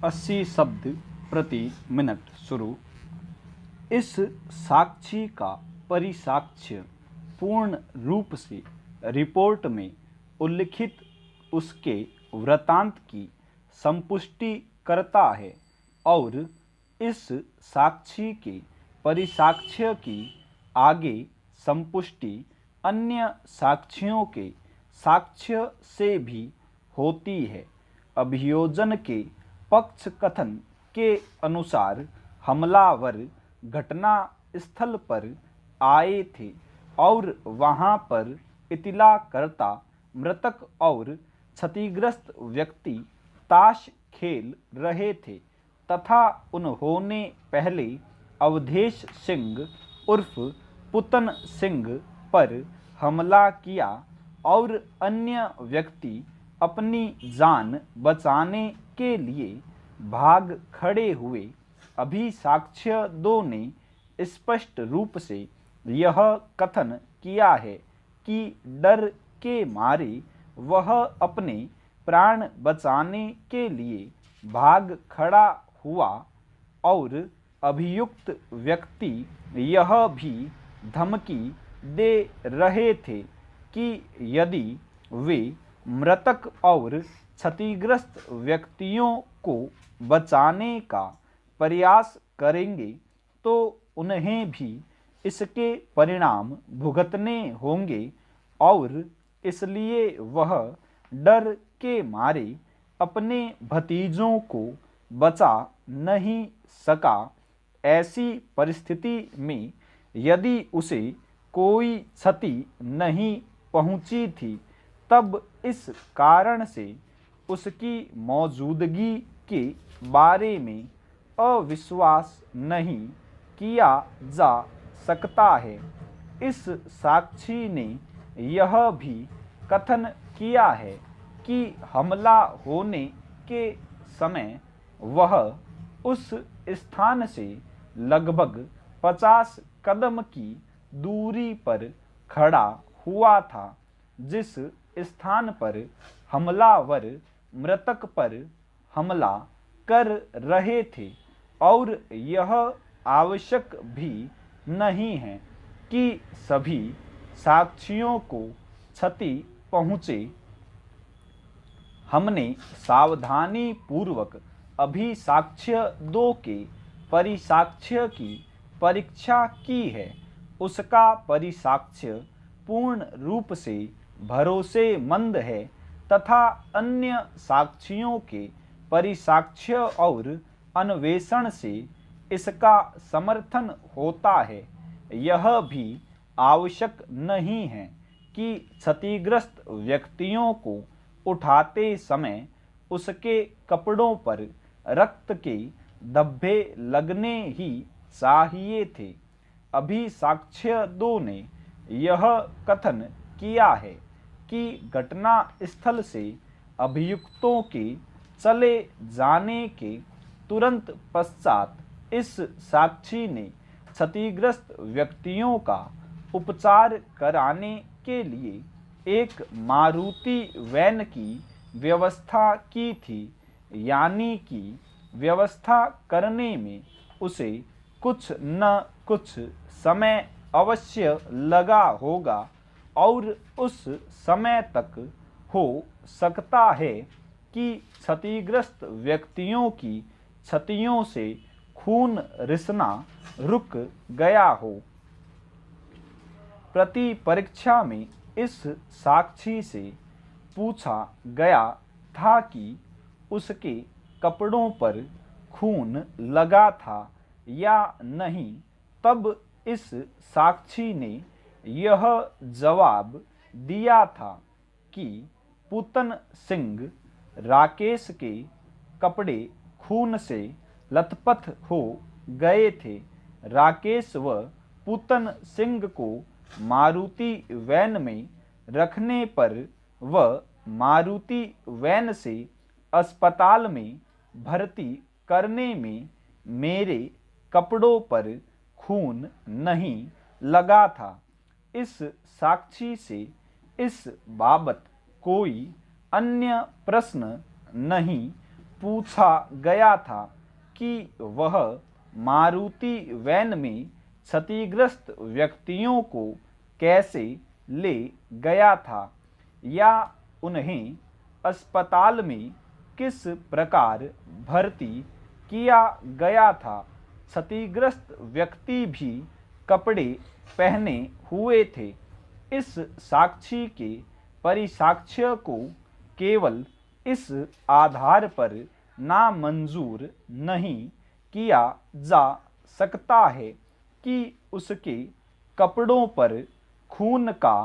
80 शब्द प्रति मिनट शुरू। इस साक्षी का परिसाक्ष्य पूर्ण रूप से रिपोर्ट में उल्लिखित उसके वृत्तांत की संपुष्टि करता है और इस साक्षी के परिसाक्ष्य की आगे संपुष्टि अन्य साक्ष्यों के साक्ष्य से भी होती है। अभियोजन के पक्ष कथन के अनुसार हमलावर घटना स्थल पर आए थे और वहां पर इतला करता मृतक और क्षतिग्रस्त व्यक्ति ताश खेल रहे थे तथा उन्होंने पहले अवधेश सिंह उर्फ पुतन सिंह पर हमला किया और अन्य व्यक्ति अपनी जान बचाने के लिए भाग खड़े हुए। अभी साक्ष्य 2 ने स्पष्ट रूप से यह कथन किया है कि डर के मारे वह अपने प्राण बचाने के लिए भाग खड़ा हुआ और अभियुक्त व्यक्ति यह भी धमकी दे रहे थे कि यदि वे मृतक और क्षतिग्रस्त व्यक्तियों को बचाने का प्रयास करेंगे तो उन्हें भी इसके परिणाम भुगतने होंगे और इसलिए वह डर के मारे अपने भतीजों को बचा नहीं सका। ऐसी परिस्थिति में यदि उसे कोई क्षति नहीं पहुंची थी तब इस कारण से उसकी मौजूदगी के बारे में अविश्वास नहीं किया जा सकता है। इस साक्षी ने यह भी कथन किया है कि हमला होने के समय वह उस स्थान से लगभग 50 कदम की दूरी पर खड़ा हुआ था जिस स्थान पर हमलावर मृतक पर हमला कर रहे थे और यह आवश्यक भी नहीं है कि सभी साक्षियों को क्षति पहुँचे। हमने सावधानी पूर्वक अभी साक्ष्य 2 के परिसाक्ष्य की परीक्षा की है। उसका परिसाक्ष्य पूर्ण रूप से भरोसेमंद है तथा अन्य साक्षियों के परिसाक्ष्य और अन्वेषण से इसका समर्थन होता है। यह भी आवश्यक नहीं है कि क्षतिग्रस्त व्यक्तियों को उठाते समय उसके कपड़ों पर रक्त के धब्बे लगने ही चाहिए थे। अभी साक्ष्य 2 ने यह कथन किया है कि घटना स्थल से अभियुक्तों के चले जाने के तुरंत पश्चात इस साक्षी ने क्षतिग्रस्त व्यक्तियों का उपचार कराने के लिए एक मारुति वैन की व्यवस्था की थी, यानी कि व्यवस्था करने में उसे कुछ न कुछ समय अवश्य लगा होगा और उस समय तक हो सकता है कि क्षतिग्रस्त व्यक्तियों की क्षतियों से खून रिसना रुक गया हो। प्रति परीक्षा में इस साक्षी से पूछा गया था कि उसके कपड़ों पर खून लगा था या नहीं। तब इस साक्षी ने यह जवाब दिया था कि पुतन सिंह राकेश के कपड़े खून से लथपथ हो गए थे। राकेश व पुतन सिंह को मारुति वैन में रखने पर व मारुति वैन से अस्पताल में भर्ती करने में मेरे कपड़ों पर खून नहीं लगा था। इस साक्षी से इस बाबत कोई अन्य प्रश्न नहीं पूछा गया था कि वह मारुति वैन में क्षतिग्रस्त व्यक्तियों को कैसे ले गया था या उन्हें अस्पताल में किस प्रकार भर्ती किया गया था। क्षतिग्रस्त व्यक्ति भी कपड़े पहने हुए थे। इस साक्षी के परिसाक्ष्य को केवल इस आधार पर नामंजूर नहीं किया जा सकता है कि उसके कपड़ों पर खून का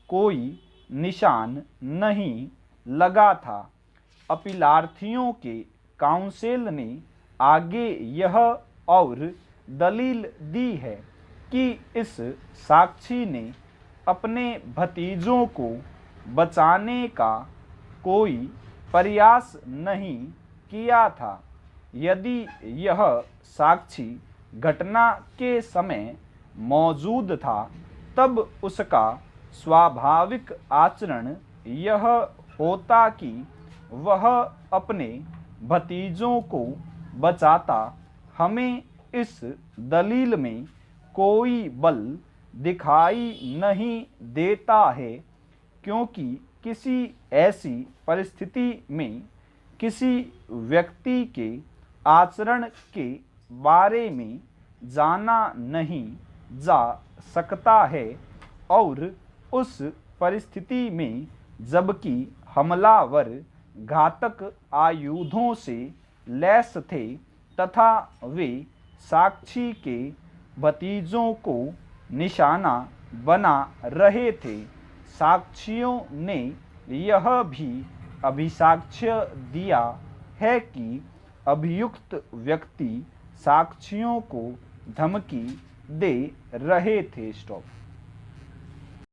कोई निशान नहीं लगा था। अपीलार्थियों के काउंसिल ने आगे यह और दलील दी है कि इस साक्षी ने अपने भतीजों को बचाने का कोई प्रयास नहीं किया था। यदि यह साक्षी घटना के समय मौजूद था तब उसका स्वाभाविक आचरण यह होता कि वह अपने भतीजों को बचाता। हमें इस दलील में कोई बल दिखाई नहीं देता है क्योंकि किसी ऐसी परिस्थिति में किसी व्यक्ति के आचरण के बारे में जाना नहीं जा सकता है और उस परिस्थिति में जबकि हमलावर घातक आयुधों से लैस थे तथा वे साक्षी के भतीजों को निशाना बना रहे थे। साक्षियों ने यह भी अभिसाक्ष्य दिया है कि अभियुक्त व्यक्ति साक्षियों को धमकी दे रहे थे। स्टॉप।